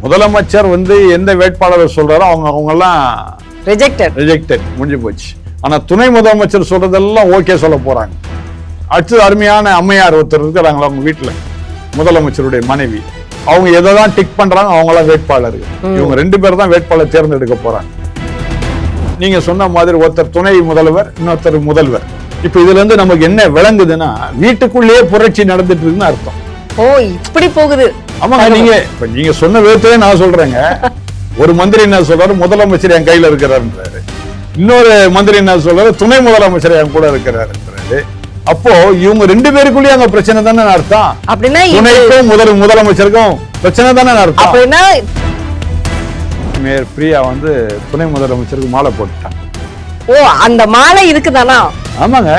முதலமைச்சர் எந்த வேட்பாளர் சொல்றாரோ அவங்கெல்லாம் ரிஜெக்டட் முடிஞ்சு போச்சு. ஆனா துணை முதலமைச்சர் சொல்றதெல்லாம் ஓகே சொல்ல போறாங்க. அடுத்தது அருமையான அம்மையார் ஒருத்தர் இருக்கிறாங்களா அவங்க வீட்டுல, முதலமைச்சருடைய மனைவி. அவங்க எதான் டிக் பண்றாங்க, அவங்களாம் வேட்பாளர்கள். இவங்க 2 பேர் தான் வேட்பாளர் தேர்ந்தெடுக்க போறாங்க. நீங்க சொன்ன மாதிரி ஒருத்தர் துணை முதல்வர், இன்னொருத்தர் முதல்வர். இப்ப இதுல இருந்து நமக்கு என்ன விளங்குதுன்னா, வீட்டுக்குள்ளேயே புரட்சி நடந்துட்டு இருக்குன்னு அர்த்தம். ஓ, இப்படி போகுது. ஆமாங்க, நீங்க சொன்ன விதத்திலே நான் சொல்றேங்க. ஒரு மந்திரி என்ன சொல்றாரு, முதலமைச்சர் என் கையில இருக்கிறாருன்றாரு. இன்னொரு மந்திரி என்ன சொல்றாரு, துணை முதலமைச்சர் என் கூட இருக்கிறாருன்றாரு. அப்போ இவங்க 2 பேருக்குள்ளேயே அங்க பிரச்சனை தானே அர்த்தம். அப்படின்னா துணைக்கும் முதலமைச்சருக்கும் பிரச்சனை தானே அர்த்தம். அப்படின்னா மேயர் பிரியா துணை முதலமைச்சருக்கு மாலை போட்டுட்டாங்க. ஓ, அந்த மாலை இருக்குதானா? ஆமாங்க,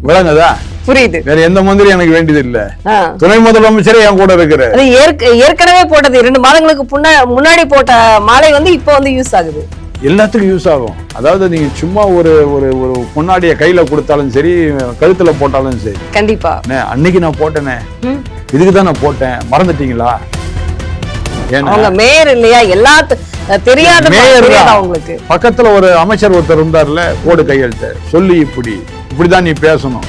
விளங்குதா? புரியுது. வேற எந்த மந்திரி எனக்கு வேண்டியது இல்ல, துணை முதலமைச்சரே என் கூட இருக்கிறார். ஏற்கனவே போட்டது 2 மாதங்களுக்கு முன்னாடி போட்ட மாலை இப்ப யூஸ் ஆகுது. எல்லாத்துக்கும் யூஸ் ஆகும். அதாவது நீங்க சும்மா ஒரு ஒரு ஒரு பொன்னாடிய கையில கொடுத்தாலும் சரி, கழுத்துல போட்டாலும் சரி. கண்டிப்பா. அன்னைக்கு நான் போட்டேனே, இதுக்குதான் நான் போட்டேன், மறந்துட்டீங்களா? அவங்க மேயர் இல்லையா, தெரியாத மேயர் அவங்களுக்கு. பக்கத்துல ஒரு அமைச்சர் ஒருத்தர் இருந்தார்ல, போடு கையெழுத்து சொல்லி இப்படிதான் நீ பேசணும்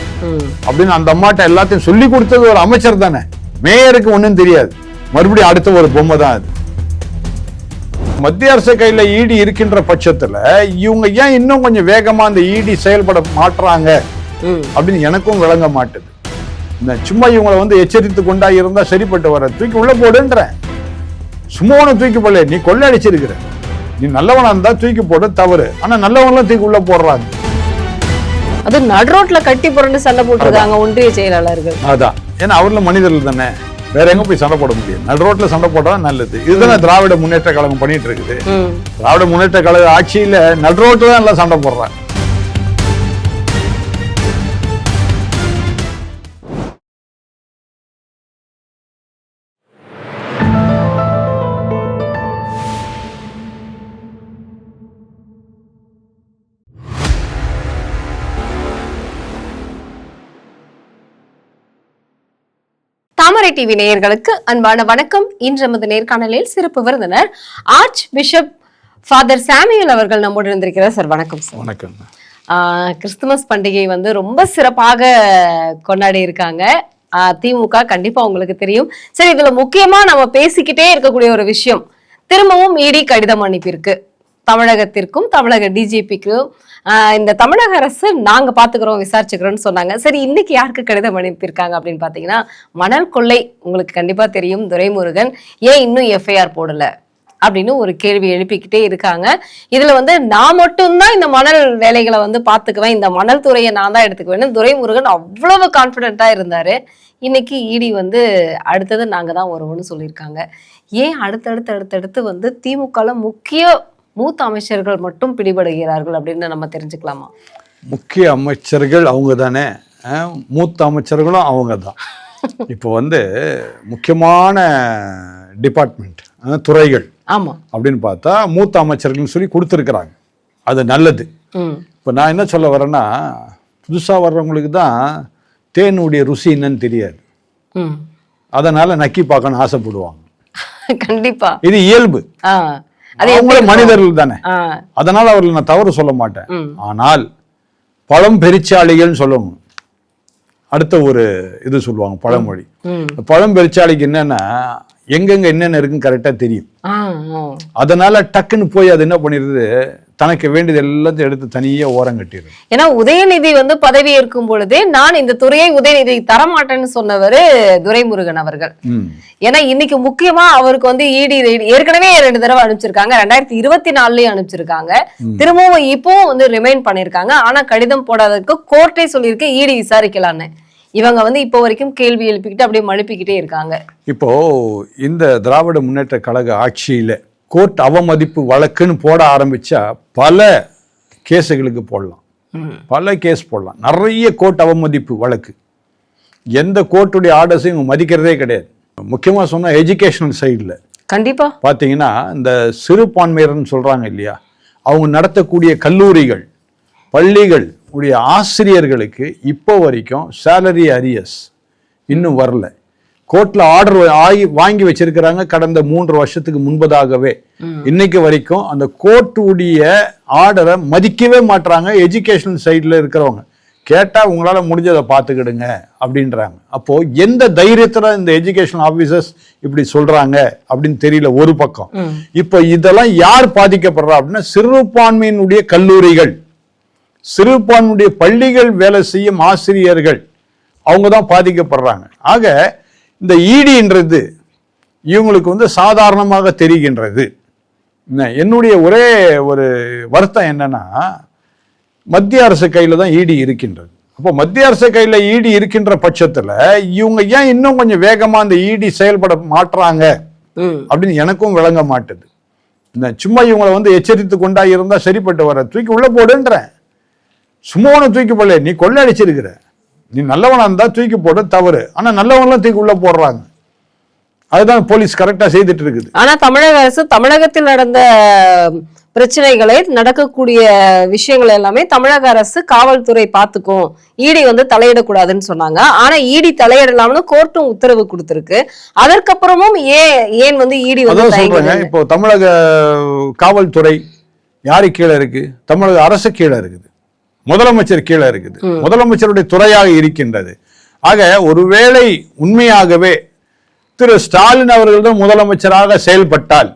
அப்படின்னு அந்த அம்மாட்ட எல்லாத்தையும் சொல்லி கொடுத்தது ஒரு அமைச்சர் தானே. மேயருக்கு ஒண்ணும் தெரியாது. மறுபடியும் அடுத்த ஒரு பொம்மை தான் அது. மத்திய அரசு கையில இடி இருக்கின்ற பட்சத்துல இவங்க ஏன் இன்னும் கொஞ்சம் வேகமா அந்த இடி செயல்பட மாட்டுறாங்க அப்படின்னு எனக்கும் விளங்க மாட்டுது. சும்மா இவங்களை எச்சரித்து கொண்டா இருந்தா சரிப்பட்டு வர, தூக்கி உள்ள போடுன்ற. சும்மா ஒண்ணு தூக்கி போடல, நீ கொள்ளை அடிச்சிருக்கிற, நீ நல்லவனா இருந்தா தூக்கி போட தவறு. ஆனா நல்லவங்களாம் தூக்கி உள்ள போடுறாங்க. அது நடுரோட்ல கட்டி புரண்டு சண்டை போட்டுருக்காங்க ஒன்றிய செயலாளர்கள். அதான், ஏன்னா அவர்ல மனிதர்கள் தானே, வேற எங்க போய் சண்டை போட முடியும்? நடுரோட்ல சண்டை போட்டா நல்லது. இதுதானே திராவிட முன்னேற்ற கழகம் பண்ணிட்டு இருக்குது. திராவிட முன்னேற்ற கழக ஆட்சியில நடுரோட்ல தான் எல்லாம் சண்டை போடுறாங்க. தாமரை டிவி நேயர்களுக்கு அன்பான வணக்கம். இன்று நமது நேர்காணலில் சிறப்பு விருந்தினர் ஆர்ச் பிஷப் ஃபாதர் சாமுவேல் அவர்கள் நம்மோடு இருந்திருக்கிறார். சார் வணக்கம். சார் வணக்கம். கிறிஸ்துமஸ் பண்டிகை ரொம்ப சிறப்பாக கொண்டாடி இருக்காங்க திமுக. கண்டிப்பா உங்களுக்கு தெரியும். சரி, இதுல முக்கியமா நம்ம பேசிக்கிட்டே இருக்கக்கூடிய ஒரு விஷயம், திரும்பவும் இடி கடிதம் அனுப்பியிருக்கு தமிழகத்திற்கும் தமிழக டிஜிபிக்கும். இந்த தமிழக அரசு நாங்க பாத்துக்கிறோம், விசாரிச்சுக்கிறோம்னு சொன்னாங்க. சரி, இன்னைக்கு யாருக்கு கடிதம் அனுப்பியிருக்காங்க அப்படின்னு பாத்தீங்கன்னா, மணல் கொள்ளை உங்களுக்கு கண்டிப்பா தெரியும், துரைமுருகன் ஏன் இன்னும் எஃப்ஐஆர் போடல அப்படின்னு ஒரு கேள்வி எழுப்பிக்கிட்டே இருக்காங்க. இதுல நான் மட்டும்தான் இந்த மணல் வேலைகளை பாத்துக்குவேன், இந்த மணல் துறையை நான் தான் எடுத்துக்குவேன், துரைமுருகன் அவ்வளவு கான்பிடென்ட்டா இருந்தாரு. இன்னைக்கு இடி அடுத்தது நாங்க தான் வருவோம்னு சொல்லியிருக்காங்க. ஏன் அடுத்தடுத்து திமுகல முக்கிய மூத்த அமைச்சர்கள் மட்டும் பிடிபடுகிறார்கள் அப்படின்னு நம்ம தெரிஞ்சுக்கலாமா? முக்கிய அமைச்சர்கள் அவங்க தானே, மூத்த அமைச்சர்களும் அவங்க தான். இப்போ முக்கியமான டிபார்ட்மெண்ட் துறைகள் ஆமா அப்படின்னு பார்த்தா மூத்த அமைச்சர்கள் சொல்லி கொடுத்துருக்குறாங்க. அது நல்லது. இப்போ நான் என்ன சொல்ல வரேன்னா, புதுசாக வர்றவங்களுக்கு தான் தேனுடைய ருசி என்னன்னு தெரியாது, அதனால நக்கி பார்க்கணும்னு ஆசைப்படுவாங்க. கண்டிப்பா இது இயல்பு. மனிதர்கள் தானே, அதனால அவர்கள் நான் தவறு சொல்ல மாட்டேன். ஆனால் பழம் பெரிச்சாளிகள் சொல்லணும். அடுத்த ஒரு இது சொல்லுவாங்க பழமொழி. பழம் பெரிச்சாளிக்கு என்னன்னா, எங்கெங்க என்னென்ன இருக்குன்னு கரெக்டா தெரியும். அதனால டக்குன்னு போய் அது என்ன பண்ணிடுது, தனக்கு வேண்டியது எல்லாத்தையும் எடுத்து தனியா ஓரம் கட்டிடுது. ஏன்னா உதயநிதி பதவி ஏற்கும் பொழுதே நான் இந்த துறையை உதயநிதி தரமாட்டேன்னு சொன்னவரு துரைமுருகன் அவர்கள். ஏன்னா இன்னைக்கு முக்கியமா அவருக்கு இடி ஏற்கனவே 2 தடவை அனுப்பிச்சிருக்காங்க, 2024லயும் அனுப்பிச்சிருக்காங்க, திரும்பவும் இப்பவும் ரிமைண்ட் பண்ணிருக்காங்க. ஆனா கடிதம் போடாததுக்கு கோர்ட்டே சொல்லியிருக்கு இடி விசாரிக்கலான்னு. இவங்க இப்போ வரைக்கும் கேள்வி எழுப்பிக்கிட்டு அப்படியே மழுப்பிக்கிட்டே இருக்காங்க. இப்போ இந்த திராவிட முன்னேற்ற கழக ஆட்சியில கோர்ட் அவமதிப்பு வழக்குன்னு போட ஆரம்பிச்சா பல கேஸுகளுக்கு போடலாம், பல கேஸ் போடலாம். நிறைய கோர்ட் அவமதிப்பு வழக்கு, எந்த கோர்ட்டுடைய ஆர்டர்ஸையும் இவங்க மதிக்கிறதே கிடையாது. முக்கியமா சொன்னா எஜுகேஷனல் சைடில் கண்டிப்பா பார்த்தீங்கன்னா, இந்த சிறுபான்மையர்னு சொல்றாங்க இல்லையா, அவங்க நடத்தக்கூடிய கல்லூரிகள் பள்ளிகள் உடைய ஆசிரியர்களுக்கு இப்போ வரைக்கும் சேலரி அரியர்ஸ் இன்னும் வரல. கோர்ட்ல ஆர்டர் வாங்கி வச்சிருக்கிறாங்க கடந்த 3 வருஷத்துக்கு முன்பதாகவே. இன்னைக்கு வரைக்கும் அந்த கோர்ட்டுடைய ஆர்டரை மதிக்கவே மாட்டாங்க. எஜுகேஷனல் சைட்ல இருக்கிறவங்க கேட்டா உங்களால முடிஞ்சதை பார்த்துக்கிடுங்க அப்படின்றாங்க. அப்போ எந்த தைரியத்துல இந்த எஜுகேஷன் ஆபீசர்ஸ் இப்படி சொல்றாங்க அப்படின்னு தெரியல ஒரு பக்கம். இப்போ இதெல்லாம் யார் பாதிக்கப்படுறா அப்படின்னா சிறுபான்மையினுடைய கல்லூரிகள், சிறுபான்மையுடைய பள்ளிகள் வேலை செய்யும் ஆசிரியர்கள், அவங்க தான் பாதிக்கப்படுறாங்க. ஆக இந்த ஈடின்றது இவங்களுக்கு வந்து சாதாரணமாக தெரிகின்றது. என்னுடைய ஒரே ஒரு வருத்தம் என்னன்னா, மத்திய அரசு கையில தான் ஈடி இருக்கின்றது. அப்போ மத்திய அரசு கையில ஈடி இருக்கின்ற பட்சத்துல இவங்க ஏன் இன்னும் கொஞ்சம் வேகமா அந்த ஈடி செயல்பட மாட்டுறாங்க அப்படின்னு எனக்கும் விளங்க மாட்டுது. சும்மா இவங்களை வந்து எச்சரித்து கொண்டா இருந்தா சரிப்பட்டு வர, தூக்கி உள்ள போடுன்றேன். சும்மா ஒன்று தூக்கி போடல, நீ கொள்ளை அடிச்சிருக்கிற, நீ நல்லவனா இருந்தா தூக்கி போட தவறு. ஆனா நல்லவன்லாம் தூக்கி உள்ள போடுறாங்க. அதுதான் போலீஸ் கரெக்டா செய்துட்டு இருக்குது. ஆனா தமிழக அரசு தமிழகத்தில் நடந்த பிரச்சனைகளை, நடக்கக்கூடிய விஷயங்கள் எல்லாமே தமிழக அரசு காவல்துறை பார்த்துக்கும், ஈடி வந்து தலையிடக்கூடாதுன்னு சொன்னாங்க. ஆனா ஈடி தலையிடலாம்னு கோர்ட்டும் உத்தரவு கொடுத்திருக்கு. அதற்கப்புறமும் ஏன் வந்து ஈடி வந்து சொல்றாங்க? இப்போ தமிழக காவல்துறை யாரு கீழே இருக்கு? தமிழக அரசு கீழே இருக்குது, முதலமைச்சர் கீழே இருக்குது, முதலமைச்சருடைய துறையாக இருக்கின்றது. ஆக ஒருவேளை உண்மையாகவே திரு ஸ்டாலின் அவர்கள் தான் முதலமைச்சராக செயல்பட்டால்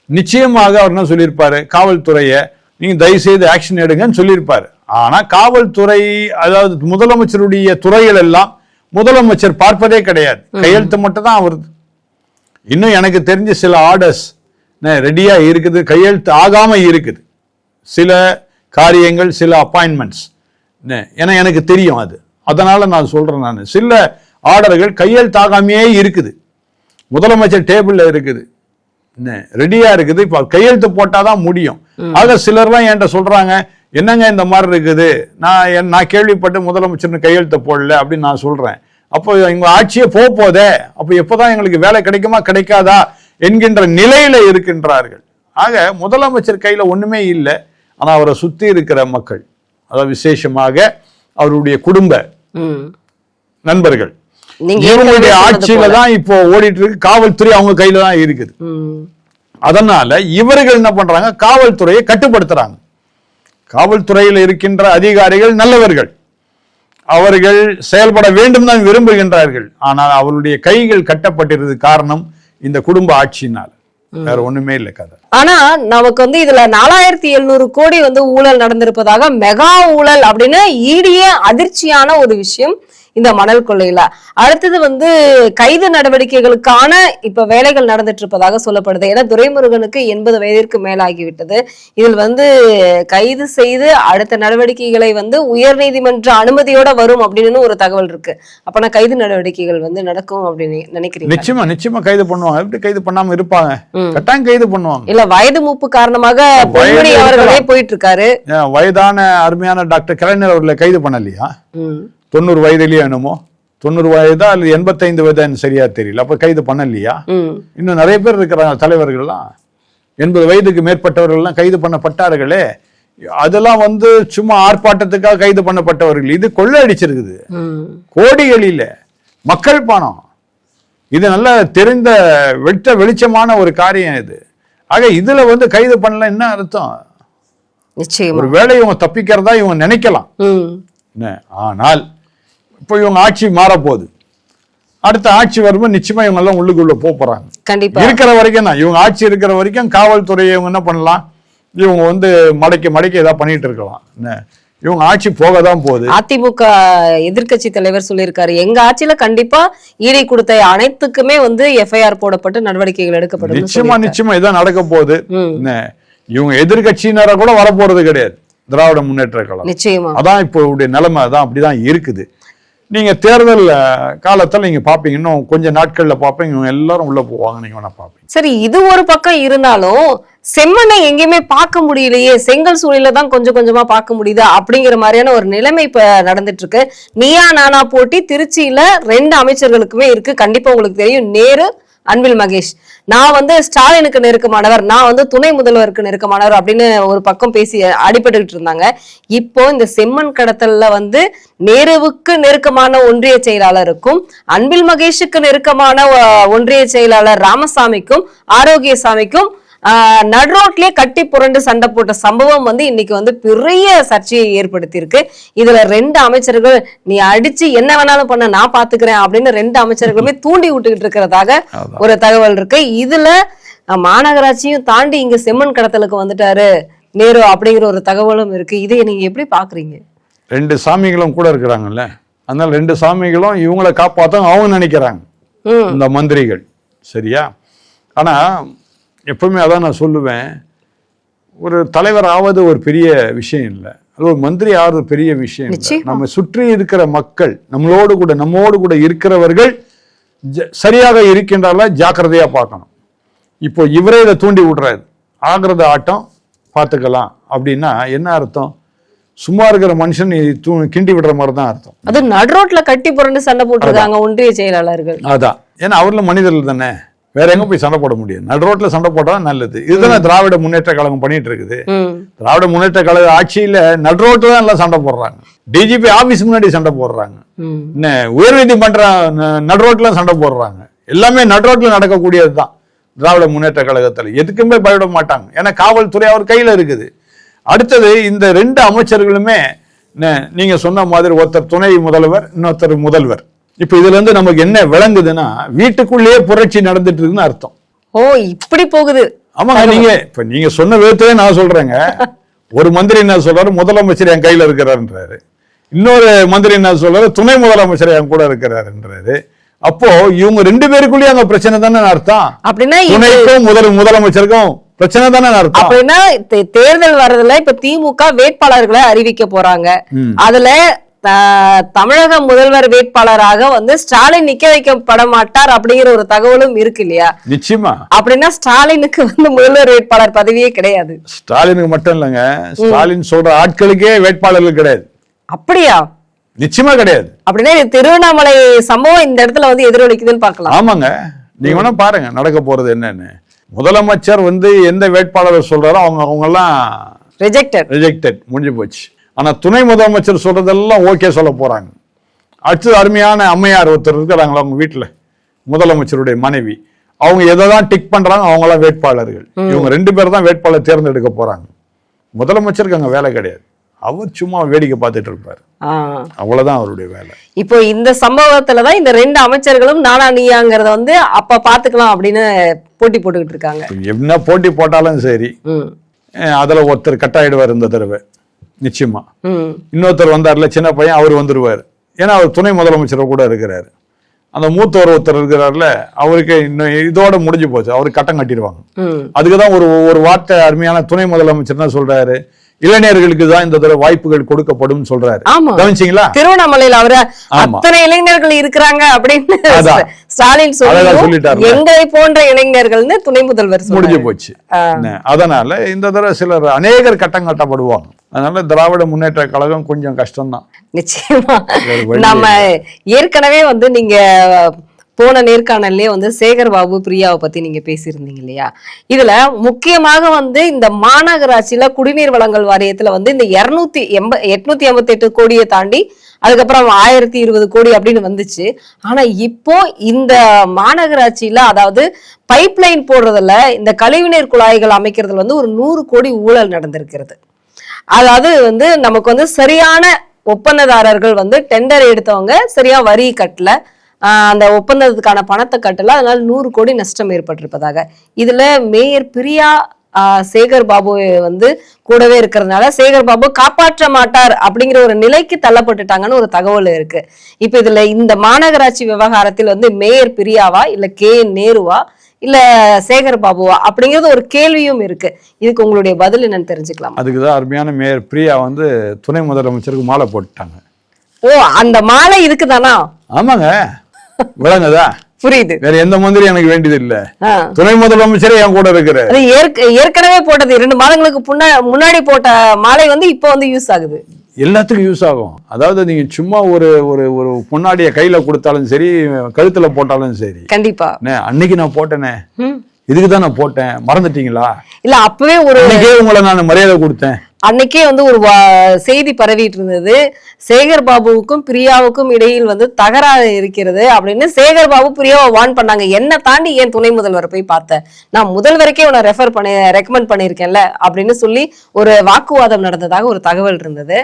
நிச்சயமாக அவர் என்ன சொல்லியிருப்பாரு, காவல்துறையை நீங்க தயவு செய்து ஆக்ஷன் எடுங்கன்னு சொல்லியிருப்பாரு. ஆனா காவல்துறை, அதாவது முதலமைச்சருடைய துறைகள் எல்லாம் முதலமைச்சர் பார்ப்பதே கிடையாது, கையெழுத்து மட்டும் தான் அவருது. இன்னும் எனக்கு தெரிஞ்ச சில ஆர்டர்ஸ் ரெடியா இருக்குது, கையெழுத்து ஆகாம இருக்குது. சில காரியங்கள், சில அப்பாயின்மெண்ட்ஸ், ஏன்னா எனக்கு தெரியும் அது, அதனால நான் சொல்றேன். நான் சில ஆர்டர்கள் கையெழுத்தாகாமையே இருக்குது, முதலமைச்சர் டேபிள்ல இருக்குது, ரெடியா இருக்குது, இப்ப கையெழுத்து போட்டாதான் முடியும். ஆக சிலர்லாம் என்கிட்ட சொல்றாங்க, என்னங்க இந்த மாதிரி இருக்குது, நான் கேள்விப்பட்டு முதலமைச்சர் கையெழுத்து போடல அப்படின்னு நான் சொல்றேன். அப்போ எங்க ஆட்சியே போதே, அப்போ எப்போதான் எங்களுக்கு வேலை கிடைக்குமா கிடைக்காதா என்கின்ற நிலையில இருக்கின்றார்கள். ஆக முதலமைச்சர் கையில ஒண்ணுமே இல்லை. ஆனா அவரை சுத்தி இருக்கிற மக்கள், அதாவது விசேஷமாக அவருடைய குடும்ப நண்பர்கள், இவங்களுடைய ஆட்சியில தான் இப்போ ஓடிட்டு இருக்கு. காவல்துறை அவங்க கையில தான் இருக்குது. அதனால இவர்கள் என்ன பண்றாங்க, காவல்துறையை கட்டுப்படுத்துறாங்க. காவல்துறையில் இருக்கின்ற அதிகாரிகள் நல்லவர்கள், அவர்கள் செயல்பட வேண்டும் தான் விரும்புகின்றார்கள். ஆனால் அவருடைய கைகள் கட்டப்பட்டிருது காரணம் இந்த குடும்ப ஆட்சியினால், வேற ஒண்ணுமே இல்லை கதை. ஆனா நமக்கு வந்து இதுல 4700 கோடி வந்து ஊழல் நடந்திருப்பதாக, மெகா ஊழல் அப்படின்னு ஈடியே அதிர்ச்சியான ஒரு விஷயம் இந்த மணல் கொள்ளையில. அடுத்தது வந்து கைது நடவடிக்கைகளுக்கான இப்ப வேலைகள் நடந்துட்டு இருப்பதாக சொல்லப்படுது. ஏன்னா துரைமுருகனுக்கு 80 வயதிற்கு மேலாகிவிட்டது. இதில் வந்து கைது செய்து அடுத்த நடவடிக்கைகளை வந்து உயர் நீதிமன்ற அனுமதியோட வரும் அப்படின்னு ஒரு தகவல் இருக்கு. அப்பனா கைது நடவடிக்கைகள் வந்து நடக்கும் அப்படின்னு நினைக்கிறீங்க? நிச்சயமா நிச்சயமா கைது பண்ணுவாங்க. எப்படி கைது பண்ணாம இருப்பாங்க? கட்டாயம் கைது பண்ணுவாங்க. இல்ல வயது மூப்பு காரணமாக பொன்முடி அவர்களே போயிட்டு இருக்காரு. வயதான அருமையான டாக்டர் கலைஞர் அவர்களை கைது பண்ணலையா? 90 வயதுலயே என்னமோ 90 வயதா அல்லது 85 வயதா சரியா தெரியல. அப்ப கைது பண்ணலையா? இன்னும் நிறைய பேர் இருக்கிறாங்க தலைவர்கள்லாம், 80 வயதுக்கு மேற்பட்டவர்கள்லாம் கைது பண்ணப்பட்டார்களே. அதெல்லாம் வந்து சும்மா ஆர்ப்பாட்டத்துக்காக கைது பண்ணப்பட்டவர்கள். இது கொள்ளை அடிச்சிருக்குது கோடிகளில மக்கள் பணம். இது நல்ல தெரிந்த வெளிச்சமான ஒரு காரியம் இது. ஆக இதுல வந்து கைது பண்ணல என்ன அர்த்தம்? ஒரு வேலை இவங்க தப்பிக்கிறதா இவங்க நினைக்கலாம். ஆனால் இப்போ இவங்க ஆட்சி மாறப்போகுது, அடுத்த ஆட்சி வரும்போது நிச்சயமா இவங்க எல்லாம் உள்ளுக்குள்ள போறாங்க. கண்டிப்பா இருக்கிற வரைக்கும் தான் இவங்க ஆட்சி இருக்கிற வரைக்கும் காவல்துறையை இவங்க என்ன பண்ணலாம், இவங்க வந்து மடக்கி ஏதாவது பண்ணிட்டு இருக்கலாம். இவங்க ஆட்சி போகதான் போகுது. அதிமுக எதிர்கட்சி தலைவர் சொல்லியிருக்காரு, எங்க ஆட்சியில கண்டிப்பா ஈடி கொடுத்த அனைத்துக்குமே வந்து எஃப்ஐஆர் போடப்பட்டு நடவடிக்கைகள் எடுக்கப்படும். நிச்சயமா இதான் நடக்க போகுது. இவங்க எதிர்கட்சியினரை கூட வரப்போறது கிடையாது திராவிட முன்னேற்ற கழகம். நிச்சயமா அதான் இப்போ நிலைமை தான், அப்படிதான் இருக்குது. நீங்க தேர்தல் காலத்துல நீங்க பாப்பீங்க, இன்னும் கொஞ்சம் நாட்கள்ல பாப்பீங்க, இவங்க எல்லாரும் உள்ள போவாங்க, நீங்க வேணா பாப்பீங்க. சரி, இது ஒரு பக்கம் இருந்தாலும் செம்மண்ணை எங்கேயுமே பார்க்க முடியலையே, செங்கல் சூழல தான் கொஞ்சம் கொஞ்சமா பார்க்க முடியுது அப்படிங்கிற மாதிரியான ஒரு நிலைமை இப்ப நடந்துட்டு இருக்கு. நீயா நானா போட்டி திருச்சியில 2 அமைச்சர்களுக்குமே இருக்கு. கண்டிப்பா உங்களுக்கு தெரியும், நேரு அன்பில் மகேஷ், நான் வந்து ஸ்டாலினுக்கு நெருக்கமானவர், நான் வந்து துணை முதல்வருக்கு நெருக்கமானவர் அப்படின்னு ஒரு பக்கம் பேசி அடிபட்டுக்கிட்டு இருந்தாங்க. இப்போ இந்த செம்மண் கடத்தல்ல வந்து நேருவுக்கு நெருக்கமான ஒன்றிய செயலாளருக்கும் அன்பில் மகேஷுக்கு நெருக்கமான ஒன்றிய செயலாளர் ராமசாமிக்கும் ஆரோக்கியசாமிக்கும் நடுரோட்லயே கட்டி புரண்டு சண்டை போட்ட சம்பவம் வந்து இன்னைக்கு வந்து பெரிய சர்ச்சையை ஏற்படுத்தி இருக்கு. இதுல 2 அமைச்சர்கள் நீ அடிச்சு என்ன வேணாலும் பண்ண நான் பாத்துக்கிறேன் அப்படின்னு 2 அமைச்சர்களுமே தூண்டி விட்டுக்கிட்டு இருக்கிறதாக ஒரு தகவல் இருக்கு. இதுல மாநகராட்சியும் தாண்டி இங்க செம்மண் கடத்தலுக்கு வந்துட்டாரு நேரு அப்படிங்கிற ஒரு தகவலும் இருக்கு. இதை நீங்க எப்படி பாக்குறீங்க? 2 சாமிகளும் கூட இருக்கிறாங்கல்ல, அதனால 2 சாமிகளும் இவங்களை காப்பாத்த அவங்க நினைக்கிறாங்க இந்த மந்திரிகள். சரியா? ஆனா எப்பவுமே அதான் நான் சொல்லுவேன், ஒரு தலைவர் ஆவது ஒரு பெரிய விஷயம் இல்லை, அது ஒரு மந்திரி ஆவது பெரிய விஷயம் இல்லை. நம்ம சுற்றி இருக்கிற மக்கள், நம்மோடு கூட இருக்கிறவர்கள் சரியாக இருக்கின்றால ஜாக்கிரதையா பார்க்கணும். இப்போ இவரே இதை தூண்டி விடுறாரு, ஆகிறது ஆட்டம் பார்த்துக்கலாம் அப்படின்னா என்ன அர்த்தம்? சும்மா இருக்கிற மனுஷன் கிண்டி விடுற மாதிரி தான் அர்த்தம். அது நடுரோட்ல கட்டி புரண்டு சண்டை போட்டுருக்காங்க ஒன்றிய செயலாளர்கள். அதான், ஏன்னா அவர்ல மனிதர்கள் தானே, வேற எங்க போய் சண்டை போட முடியும்? நடுரோட்ல சண்டை போட்டா நல்லது. இதுதானே திராவிட முன்னேற்ற கழகம் பண்ணிட்டு இருக்குது. திராவிட முன்னேற்ற கழக ஆட்சியில நடுரோட்ல தான் எல்லாம் சண்டை போடுறாங்க. டிஜிபி ஆபீஸ் முன்னாடி சண்டை போடுறாங்க, என்ன உயர் நீதிமன்றம் நடுரோட்ல சண்டை போடுறாங்க. எல்லாமே நடுரோட்ல நடக்கக்கூடியதுதான் திராவிட முன்னேற்ற கழகத்துல. எதுக்குமே பயப்பட மாட்டாங்க, ஏன்னா காவல்துறை அவர் கையில இருக்குது. அடுத்தது இந்த 2 அமைச்சர்களுமே நீங்க சொன்ன மாதிரி ஒருத்தர் துணை முதல்வர், இன்னொருத்தர் முதல்வர். இப்ப இதுல இருந்து நமக்கு என்ன விளங்குதுன்னா, வீட்டுக்குள்ளேயே புரட்சி நடந்துட்டு இருக்குன்னு அர்த்தம். ஓ, இப்படி போகுது. ஆமாங்க, நீங்க சொன்ன விதத்திலே நான் சொல்றேங்க. ஒரு மந்திரி என்ன சொல்றாரு, முதலமைச்சர் என் கையில இருக்கிறாருன்றாரு. இன்னொரு மந்திரி என்ன சொல்றாரு, துணை முதலமைச்சர் என் கூட இருக்கிறாருன்றாரு. அப்போ இவங்க 2 பேருக்குள்ளேயே அங்க பிரச்சனை தானே அர்த்தம். அப்படின்னா துணைக்கும் முதலமைச்சருக்கும் பிரச்சனை தானே அர்த்தம். அப்படின்னா தேர்தல் வர்றதுல இப்ப திமுக வேட்பாளர்களை அறிவிக்க போறாங்க. அதுல தமிழக முதல்வர் வேட்பாளராக வந்து ஸ்டாலின் நிக்க வைக்கப்பட மாட்டார் அப்படிங்கிற ஒரு தகவலும் இருக்கு இல்லையா? நிச்சயமா. அப்படின்னா ஸ்டாலினுக்கு வந்து முதல்வர் வேட்பாளர் பதவியே கிடையாது. ஸ்டாலினுக்கு மட்டும் இல்லைங்க, ஸ்டாலின் சொல்ற ஆட்களுக்கே வேட்பாளர்கள் கிடையாது. அப்படியா? நிச்சயமா கிடையாது. அப்படின்னா திருவண்ணாமலை சம்பவம் இந்த இடத்துல வந்து எதிரொலிக்குதுன்னு பார்க்கலாம். ஆமாங்க, நீங்க வேணா பாருங்க நடக்க போறது என்னன்னு. முதலமைச்சர் வந்து எந்த வேட்பாளர் சொல்றாரோ அவங்க எல்லாம் ரிஜெக்டட் முடிஞ்சு போச்சு. ஆனா துணை முதலமைச்சர் சொல்றதெல்லாம் ஓகே சொல்ல போறாங்க. அடுத்தது அருமையான அம்மையார் ஒருத்தர் இருக்கிறாங்களா அவங்க வீட்டுல, முதலமைச்சருடைய மனைவி, அவங்க எதான் டிக் பண்றாங்க, அவங்க எல்லாம் வேட்பாளர்கள். இவங்க 2 பேர் தான் வேட்பாளர் தேர்ந்தெடுக்க போறாங்க. முதலமைச்சருக்கு அங்க வேலை கிடையாது, அவர் சும்மா வேடிக்கை பார்த்துட்டு இருப்பாரு, அவ்வளவுதான் அவருடைய வேலை. இப்போ இந்த சம்பவத்துலதான் இந்த 2 அமைச்சர்களும் நானா நீயாங்கிறத வந்து அப்ப பாத்துக்கலாம் அப்படின்னு போட்டி போட்டுக்கிட்டு இருக்காங்க. என்ன போட்டி போட்டாலும் சரி, அதுல ஒருத்தர் கட்டாயிடுவார் இந்த தடவை நிச்சயமா. இன்னொருத்தர் வந்தார்ல சின்ன பையன், அவர் வந்துருவாரு. ஏன்னா அவர் துணை முதலமைச்சர் கூட இருக்கிறாரு. அந்த மூத்தவர் ஒருத்தர் இருக்கிறாருல, அவருக்கு இன்னும் இதோட முடிஞ்சு போச்சு, அவருக்கு கட்டம் கட்டிடுவாங்க. அதுக்குதான் ஒரு வார்த்தை அருமையான துணை முதலமைச்சர் என்ன சொல்றாரு, இளைஞர்களுக்கு தான் இந்த தடவை வாய்ப்புகள் கொடுக்கப்படும் சொல்றாரு. கவனிச்சீங்களா? திருவண்ணாமலையில அவரு அத்தனை இளைஞர்கள் இருக்கிறாங்க அப்படின்னு ஸ்டாலின் சொல்லிட்டாரு. எங்களை போன்ற இளைஞர்கள்னு துணை முதல்வர் முடிஞ்சு போச்சு. அதனால இந்த தடவை சிலர் அநேகர் கட்டம் கட்டப்படுவாங்க. அதனால திராவிட முன்னேற்ற கழகம் கொஞ்சம் கஷ்டம்தான். நிச்சயமா. நம்ம ஏற்கனவே வந்து நீங்க போன நேர்காணல்லே வந்து சேகர் பாபு பிரியாவை பத்தி நீங்க பேசியிருந்தீங்க இல்லையா? இதுல முக்கியமாக வந்து இந்த மாநகராட்சியில குடிநீர் வழங்கல் வாரியத்துல வந்து இந்த 888 கோடியை தாண்டி அதுக்கப்புறம் 1020 கோடி அப்படின்னு வந்துச்சு. ஆனா இப்போ இந்த மாநகராட்சியில, அதாவது பைப் லைன் போடுறதுல, இந்த கழிவுநீர் குழாய்கள் அமைக்கிறதுல வந்து ஒரு 100 கோடி ஊழல் நடந்திருக்கிறது. அதாவது வந்து நமக்கு வந்து சரியான ஒப்பந்ததாரர்கள் வந்து டெண்டர் எடுத்தவங்க சரியா வரி கட்டல, அந்த ஒப்பந்தத்துக்கான பணத்தை கட்டல, அதனால 100 கோடி நஷ்டம் ஏற்பட்டிருப்பதாக. இதுல மேயர் பிரியா சேகர் பாபு வந்து கூடவே இருக்கிறதுனால சேகர் பாபு காப்பாற்ற மாட்டார் அப்படிங்கிற ஒரு நிலைக்கு தள்ளப்பட்டுட்டாங்கன்னு ஒரு தகவல் இருக்கு. இப்ப இதுல இந்த மாநகராட்சி விவகாரத்தில் வந்து மேயர் பிரியாவா இல்ல நேருவா இல்ல சேகர் பாபுவா அப்படிங்கிறது ஒரு கேள்வியும் இருக்கு. இதுக்கு உங்களுடைய பதில் என்னன்னு தெரிஞ்சுக்கலாம். அதுக்குதான் அருமையான மேயர் பிரியா வந்து துணை முதலமைச்சருக்கு மாலை போட்டுட்டாங்க. ஓ, அந்த மாலை இதுக்குதானா? ஆமாங்க, விளங்குதா? புரியுது. வேற எந்த மந்திரி எனக்கு வேண்டியது இல்ல, துணை முதலமைச்சரே என் கூட இருக்கிறார். ஏற்கனவே போட்டது 2 மாதங்களுக்கு முன்னாடி போட்ட மாலை வந்து இப்ப வந்து யூஸ் ஆகுது. எல்லாத்துக்கும் யூஸ் ஆகும். அதாவது நீங்க சும்மா ஒரு ஒரு ஒரு பொன்னாடிய கையில கொடுத்தாலும் சரி, கழுத்துல போட்டாலும் சரி. கண்டிப்பா. அன்னைக்கு நான் போட்டேனே, இதுக்குதான் நான் போட்டேன், மறந்துட்டீங்களா? இல்ல அப்பவே ஒரு உங்களை நான் மரியாதை கொடுத்தேன். அன்னைக்கே வந்து ஒரு செய்தி பரவிட்டு இருந்தது, சேகர் பாபுவுக்கும் பிரியாவுக்கும் இடையில் வந்து தகராறு இருக்கிறது அப்படின்னு. சேகர் பாபு பிரியாவை வார்ன் பண்ணாங்க, என்ன தாண்டி ஏன் துணை முதல்வரை போய் பார்த்த, நான் முதல்வருக்கே உன்னை ரெக்கமெண்ட் பண்ணியிருக்கேன்ல அப்படின்னு சொல்லி ஒரு வாக்குவாதம் நடந்ததாக ஒரு தகவல் இருந்தது.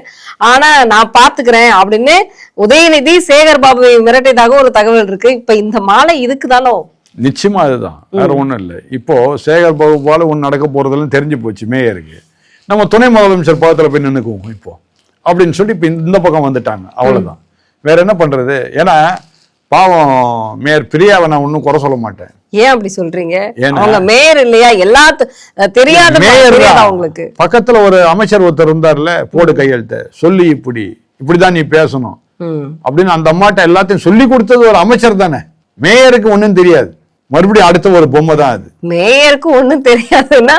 ஆனா நான் பாத்துக்கிறேன் அப்படின்னு உதயநிதி சேகர் பாபுவை மிரட்டியதாக ஒரு தகவல் இருக்கு. இப்ப இந்த மாலை இதுக்கு தானோ? நிச்சயமா அதுதான், வேற ஒண்ணும் இல்லை. இப்போ சேகர் பாபு போல ஒன்னு நடக்க போறதுன்னு தெரிஞ்சு போச்சு மேயருக்கு. நம்ம துணை முதலமைச்சர் பக்கத்துல போய் நின்னுக்குவோம் இப்போ அப்படின்னு சொல்லி இப்ப இந்த பக்கம் வந்துட்டாங்க, அவ்வளவுதான். வேற என்ன பண்றது? ஏன்னா பாவம் மேயர் பிரியாவை நான் ஒன்னும் குறை சொல்ல மாட்டேன். ஏன் அப்படி சொல்றீங்க? அவங்க மேயர் இல்லையா? தெரியாத மேயர் அவங்களுக்கு. பக்கத்துல ஒரு அமைச்சர் ஒருத்தர் இருந்தார்ல, போடு கையெழுத்த சொல்லி இப்படிதான் நீ பேசணும் அப்படின்னு அந்த அம்மாட்ட எல்லாத்தையும் சொல்லி கொடுத்தது ஒரு அமைச்சர் தானே. மேயருக்கு ஒன்னும் தெரியாது, மறுபடியும் அடுத்த ஒரு பொம்மை தான் அது. மேயருக்கு ஒண்ணும் தெரியாதுன்னா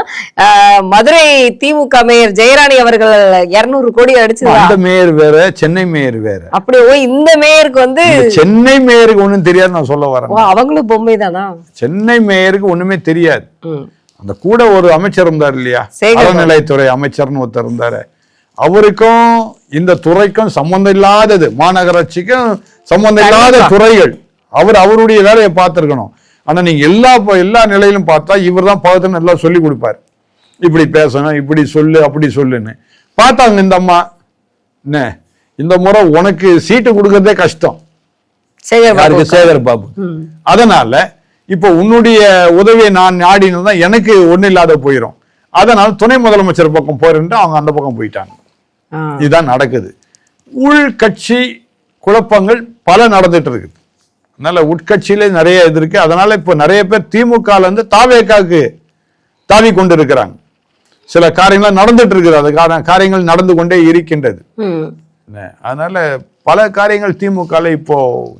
மதுரை திமுக மேயர் ஜெயராணி அவர்கள் 200 கோடி அடிச்சு, அந்த மேயர் வேற, சென்னை மேயர் வேற. அப்படியே இந்த மேயருக்கு வந்து சென்னை மேயருக்கு ஒண்ணும் தெரியாது நான் சொல்ல வரேன். அவங்களும் பொம்மை தானா? சென்னை மேயருக்கு ஒண்ணுமே தெரியாது. அந்த கூட ஒரு அமைச்சர் இருந்தார் இல்லையா, அறநிலையத்துறை அமைச்சர்னு ஒருத்தர் இருந்தாரு, அவருக்கும் இந்த துறைக்கும் சம்பந்தம் இல்லாதது, மாநகராட்சிக்கும் சம்பந்தம் இல்லாத துறைகள். அவருடைய வேலையை பார்த்திருக்கணும். ஆனா நீங்க எல்லா நிலையிலும் பார்த்தா இவர் தான் பக்கத்துல எல்லாம் சொல்லி கொடுப்பாரு, இப்படி பேசணும், இப்படி சொல்லு, அப்படி சொல்லுன்னு. பார்த்தாங்க இந்த அம்மா, என்ன இந்த முறை உனக்கு சீட்டு கொடுக்கறதே கஷ்டம் சேகர் பாபு. அதனால இப்ப உன்னுடைய உதவியை நான் நாடினு தான் எனக்கு ஒண்ணு இல்லாத போயிடும். அதனால துணை முதலமைச்சர் பக்கம் போறேன்ட்டு அவங்க அந்த பக்கம் போயிட்டாங்க. இதுதான் நடக்குது. உள்கட்சி குழப்பங்கள் பல நடந்துட்டு இருக்குது. அதனால உட்கட்சியில நிறைய இது இருக்கு. அதனால இப்ப நிறைய பேர் திமுக இருந்து தாவேக்காக்கு தாவி கொண்டு இருக்கிறாங்க. சில காரியங்கள் நடந்துட்டு இருக்குது, அது காரியங்கள் நடந்து கொண்டே இருக்கின்றது. அதனால பல காரியங்கள் திமுக இப்போ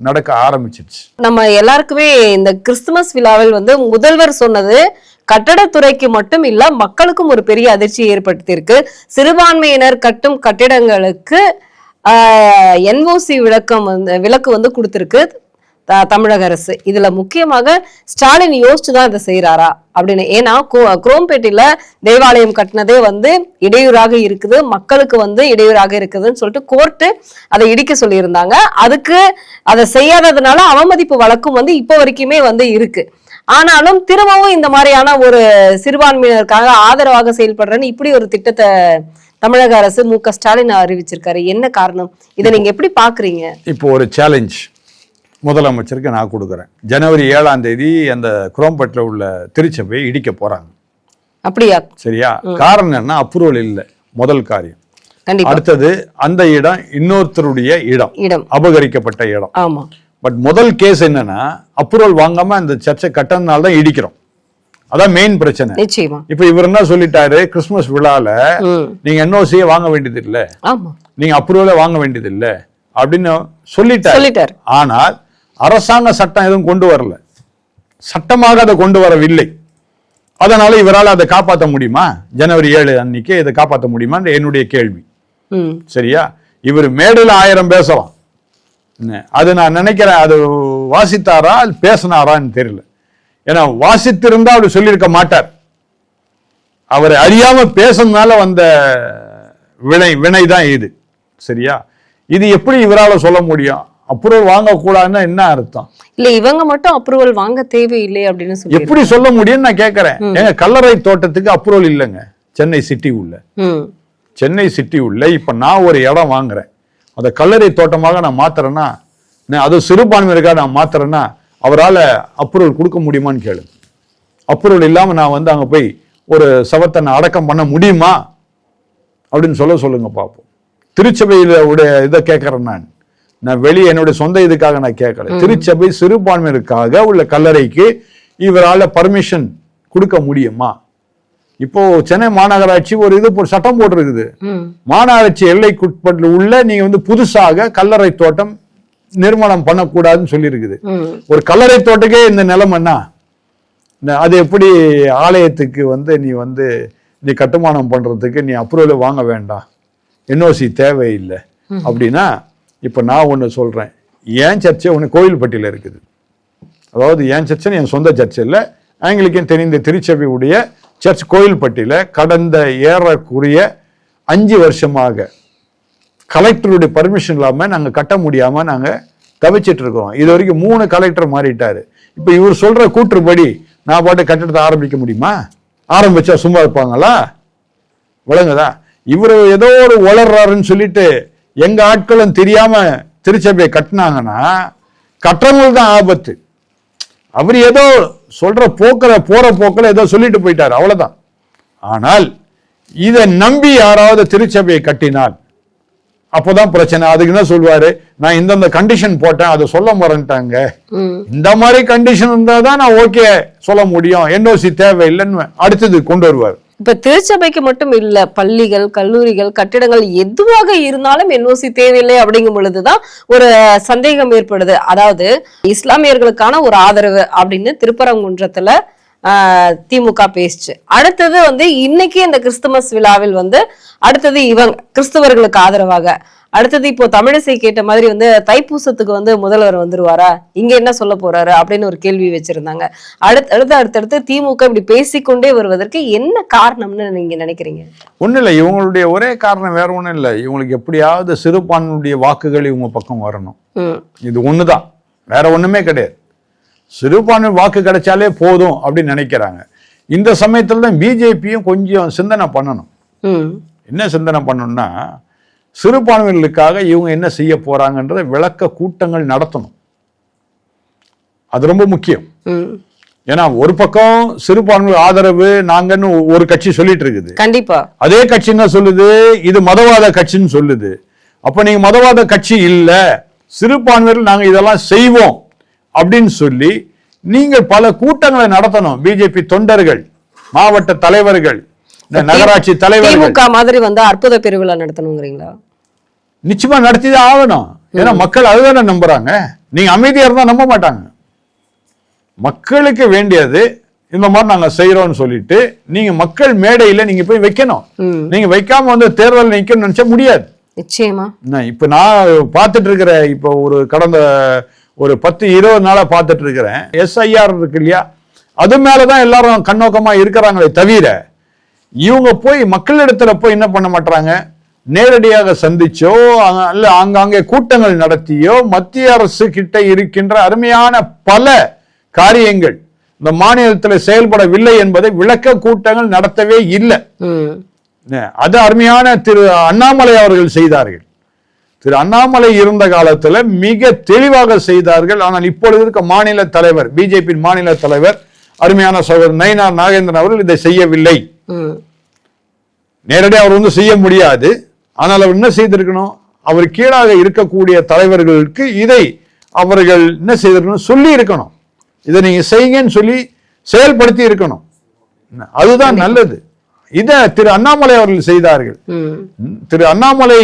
நடக்க ஆரம்பிச்சிருச்சு. நம்ம எல்லாருக்குமே இந்த கிறிஸ்துமஸ் விழாவில் வந்து முதல்வர் சொன்னது கட்டடத்துறைக்கு மட்டும் இல்ல, மக்களுக்கும் ஒரு பெரிய அதிர்ச்சியை ஏற்படுத்தியிருக்கு. சிறுபான்மையினர் கட்டும் கட்டிடங்களுக்கு NOC விலக்கு வந்து கொடுத்திருக்கு தமிழக அரசு. இதுல முக்கியமாக ஸ்டாலின் யோசிச்சுதான் இதை செய்யறாரா அப்படின்னு. ஏன்னா குரோம்பேட்டையில தேவாலயம் கட்டினதே வந்து இடையூறாக இருக்குது, மக்களுக்கு வந்து இடையூறாக இருக்குதுன்னு சொல்லிட்டு கோர்ட்டு அதை இடிக்க சொல்லியிருந்தாங்க. அதுக்கு அதை செய்யாததுனால அவமதிப்பு வழக்கும் வந்து இப்போ வரைக்குமே வந்து இருக்கு. ஆனாலும் திரும்பவும் இந்த மாதிரியான ஒரு சிறுபான்மையினருக்காக ஆதரவாக செயல்படுறேன்னு இப்படி ஒரு திட்டத்தை தமிழக அரசு MK ஸ்டாலின் அறிவிச்சிருக்காரு. என்ன காரணம்? இதை நீங்க எப்படி பாக்குறீங்க? இப்போ ஒரு சேலஞ்ச் முதலமைச்சருக்கு நான் கொடுக்குறேன். ஜனவரி 7ஆம் தேதி அந்த குரோம்பேட்டில் உள்ள திருச்சபையை இடிக்க போறாங்க. அப்படியா? சரியா? காரணம் என்ன? அப்ரூவல் இல்லை, முதல் காரியம். அடுத்தது அந்த இடம் இன்னொருத்தருடைய இடம், அபகரிக்கப்பட்ட இடம். ஆமா. பட் முதல் கேஸ் என்னன்னா, அப்ரூவல் வாங்காம அந்த சர்ச்சை கட்டணனால தான் இடிக்கிறோம். அதான் மெயின் பிரச்சனை. நிச்சயமா. இப்ப இவர் என்ன சொல்லிட்டாரு, கிறிஸ்துமஸ் விழால நீங்க NOC வாங்க வேண்டியது இல்ல, நீங்க அப்ரூவலே வாங்க வேண்டியது இல்ல அப்படின்னு சொல்லிட்டார். ஆனால் அரசாங்க சட்டம் எதுவும் கொண்டு வரல, சட்டமாக அதை கொண்டு வரவில்லை. அதனால இவரால் அதை காப்பாற்ற முடியுமா? ஜனவரி 7 அன்னைக்கு இதை காப்பாற்ற முடியுமா என்னுடைய கேள்வி. சரியா? இவர் மேடையில் 1000 பேசலாம், அது நான் நினைக்கிறேன் அது வாசித்தாரா பேசினாரான்னு தெரியல. ஏன்னா வாசித்திருந்தா அவர் சொல்லியிருக்க மாட்டார். அவரை அறியாம பேசுறதுனால வந்த வினைதான் இது. சரியா? இது எப்படி இவரால சொல்ல முடியும்? அப்ரூவல் வாங்க கூடாதுன்னா என்ன அர்த்தம்? இல்ல இவங்க மட்டும் அப்ரூவல் வாங்க தேவையில்லை அப்படின்னு சொல்லி எப்படி சொல்ல முடியும் நான் கேட்கிறேன். எங்க கல்லறை தோட்டத்துக்கு அப்ரூவல் இல்லைங்க சென்னை சிட்டி உள்ள. சென்னை சிட்டி உள்ள இப்ப நான் ஒரு இடம் வாங்குறேன், அதை கல்லறை தோட்டமாக நான் மாத்துறேன்னா, அது சிறுபான்மையினருக்காக நான் மாத்துறேன்னா அவரால் அப்ரூவல் கொடுக்க முடியுமான்னு கேளு. அப்ரூவல் இல்லாம நான் வந்து அங்க போய் ஒரு சவத்தை நான் அடக்கம் பண்ண முடியுமா அப்படின்னு சொல்லுங்க பார்ப்போம். திருச்சபையில உடைய இதை கேட்கறேன் நான் வெளியே என்னுடைய சொந்த இதுக்காக நான் கேட்கல. திருச்சபை சிறுபான்மையினருக்காக உள்ள கல்லறைக்கு இவரால் பர்மிஷன் கொடுக்க முடியுமா? இப்போ சென்னை மாநகராட்சி ஒரு இது சட்டம் போட்டிருக்குது, மாநகராட்சி எல்லைக்குட்பட்டு உள்ள நீங்க வந்து புதுசாக கல்லறை தோட்டம் நிர்மாணம் பண்ணக்கூடாதுன்னு சொல்லி இருக்குது. ஒரு கல்லறை தோட்டக்கே இந்த நிலைமைன்னா அது எப்படி ஆலயத்துக்கு வந்து நீ கட்டுமானம் பண்றதுக்கு நீ அப்ரூவல் வாங்க வேண்டாம், என்ஓசி தேவையில்லை அப்படின்னா, இப்ப நான் ஒண்ணு சொல்றேன், என் சர்ச்சை ஒண்ணு கோயில்பட்டியில இருக்குது. அதாவது என் சர்ச்சை என் சொந்த சர்ச்சை இல்லை, ஆங்கிலிக்கன் தெரிந்த திருச்சபையுடைய சர்ச் கோயில்பட்டியில கடந்த ஏறக்குறைய 5 வருஷமாக கலெக்டருடைய பர்மிஷன் இல்லாம நாங்க கட்ட முடியாம நாங்க தவிச்சிட்டு இருக்கிறோம். இது வரைக்கும் 3 கலெக்டர் மாறிட்டாரு. இப்ப இவர் சொல்ற கூற்றுப்படி நான் பாட்டு கட்டடத்தை ஆரம்பிக்க முடியுமா? ஆரம்பிச்சா சும்மா இருப்பாங்களா? விளங்குதா? இவரு ஏதோ ஒரு வளர்றாருன்னு சொல்லிட்டு எங்க ஆட்களும் தெரியாம திருச்சபையை கட்டினாங்கன்னா கட்டுறவங்களுக்கு தான் ஆபத்து. அவர் ஏதோ சொல்ற போற போக்கில் ஏதோ சொல்லிட்டு போயிட்டாரு, அவ்வளவுதான். ஆனால் இதை நம்பி யாராவது திருச்சபையை கட்டினால் அப்போதான் பிரச்சனை. அதுக்கு என்ன சொல்வாரு, நான் இந்தந்த கண்டிஷன் போட்டேன், அதை சொல்ல மறந்துட்டாங்க. இந்த மாதிரி கண்டிஷன் இருந்தா தான் நான் ஓகே சொல்ல முடியும், என்ஓசி தேவையில்லைன்னு அடுத்தது கொண்டு வருவார். இப்ப திருச்சபைக்கு மட்டும் இல்ல, பள்ளிகள், கல்லூரிகள், கட்டிடங்கள் எதுவாக இருந்தாலும் என்ஓசி தேவையில்லை அப்படிங்கும் பொழுதுதான் ஒரு சந்தேகம் ஏற்படுது. அதாவது இஸ்லாமியர்களுக்கான ஒரு ஆதரவு அப்படின்னு திருப்பரங்குன்றத்துல திமுக பேசுச்சு. அடுத்தது இன்னைக்கு இந்த கிறிஸ்துமஸ் விழாவில் அடுத்தது இவங்க கிறிஸ்தவர்களுக்கு ஆதரவாக, அடுத்தது இப்போ தமிழிசை கேட்ட மாதிரி தைப்பூசத்துக்கு முதல்வர் வந்துருவாரா, இங்க என்ன சொல்ல போறாரு அப்படின்னு ஒரு கேள்வி வச்சிருந்தாங்க. அடுத்தடுத்து திமுக இப்படி பேசிக்கொண்டே வருவதற்கு என்ன காரணம்னு நீங்க நினைக்கிறீங்க? ஒண்ணு இல்லை, இவங்களுடைய ஒரே காரணம் வேற ஒண்ணும் இல்லை, இவங்களுக்கு எப்படியாவது சிறுபான்மையுடைய வாக்குகள் இவங்க பக்கம் வரணும். இது ஒண்ணுதான், வேற ஒண்ணுமே கிடையாது. சிறுபான்மை வாக்கு கிடைச்சாலே போதும் அப்படின்னு நினைக்கிறாங்க. இந்த சமயத்துல தான் பிஜேபியும் கொஞ்சம் சிந்தனை பண்ணணும். என்ன சிந்தனை பண்ணணும்னா, சிறுபான்மைகளுக்காக இவங்க என்ன செய்ய போறாங்கன்றத விளக்க கூட்டங்கள் நடத்தணும். அது ரொம்ப முக்கியம். ஏன்னா ஒரு பக்கம் சிறுபான்மை ஆதரவு நாங்கன்னு ஒரு கட்சி சொல்லிட்டு இருக்குது, கண்டிப்பா அதே கட்சி என்ன சொல்லுது, இது மதவாத கட்சின்னு சொல்லுது. அப்ப நீங்க மதவாத கட்சி இல்ல, சிறுபான்மையில் நாங்க இதெல்லாம் செய்வோம் அப்படின்னு சொல்லி நீங்கள் பல கூட்டங்களை நடத்தணும். பிஜேபி தொண்டர்கள், மாவட்ட தலைவர்கள், நகராட்சி தலைவர்கள் மாதிரி அற்புத பெருவிழா நடத்தணுங்கிறீங்களா? நிச்சயமா நடத்திதான் ஆகணும். ஏன்னா மக்கள் அதுதானே நம்புறாங்க. நீங்க அமைதியா இருந்தா நம்ப மாட்டாங்க. மக்களுக்கு வேண்டியது இந்த மாதிரி நாங்க செய்யறோம்னு சொல்லிட்டு நீங்க மக்கள் மேடையில நீங்க போய் வைக்கணும். நீங்க வைக்காம தேர்தல் நிக்கணும்னு நினைச்சா முடியாது. நிச்சயமா. இப்ப நான் பார்த்துட்டு இருக்கிற, இப்ப ஒரு கடந்த ஒரு 10-20 நாளா பார்த்துட்டு இருக்கிறேன், SIR இருக்கு இல்லையா, அது மேலதான் எல்லாரும் கண்ணோக்கமா இருக்கிறாங்களே தவிர இவங்க போய் மக்களிடத்துல போய் என்ன பண்ண மாட்டாங்க, நேரடியாக சந்திச்சோ அல்ல ஆங்காங்கே கூட்டங்கள் நடத்தியோ மத்திய அரசு கிட்ட இருக்கின்ற அருமையான பல காரியங்கள் இந்த மாநிலத்தில் செயல்படவில்லை என்பதை விளக்க கூட்டங்கள் நடத்தவே இல்லை. அது அருமையான திரு அண்ணாமலை அவர்கள் செய்தார்கள். திரு அண்ணாமலை இருந்த காலத்துல மிக தெளிவாக செய்தார்கள். ஆனால் இப்பொழுது இருக்க மாநில தலைவர், பிஜேபி மாநில தலைவர் அருமையான சகோதரர் நயினார் நாகேந்திரன் அவர்கள் இதை செய்யவில்லை. நேரடியாக அவர் செய்ய முடியாது. ஆனால் அவர் என்ன செய்திருக்கணும், அவர் கீழாக இருக்கக்கூடிய தலைவர்களுக்கு இதை அவர்கள் என்ன செய்திருக்கணும், சொல்லி இருக்கணும். இதை நீங்க செய்யுங்கன்னு சொல்லி செயல்படுத்தி இருக்கணும். அதுதான் நல்லது. இதை திரு அண்ணாமலை அவர்கள் செய்தார்கள். திரு அண்ணாமலை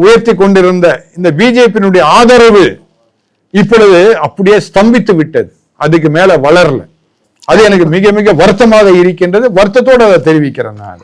உயர்த்தி கொண்டிருந்த இந்த பிஜேபியினுடைய ஆதரவு இப்பொழுது அப்படியே ஸ்தம்பித்து விட்டது, அதுக்கு மேல வளரல. அது எனக்கு மிக மிக வருத்தமாக இருக்கின்றது. வருத்தத்தோடு அதை தெரிவிக்கிறேன் நான்.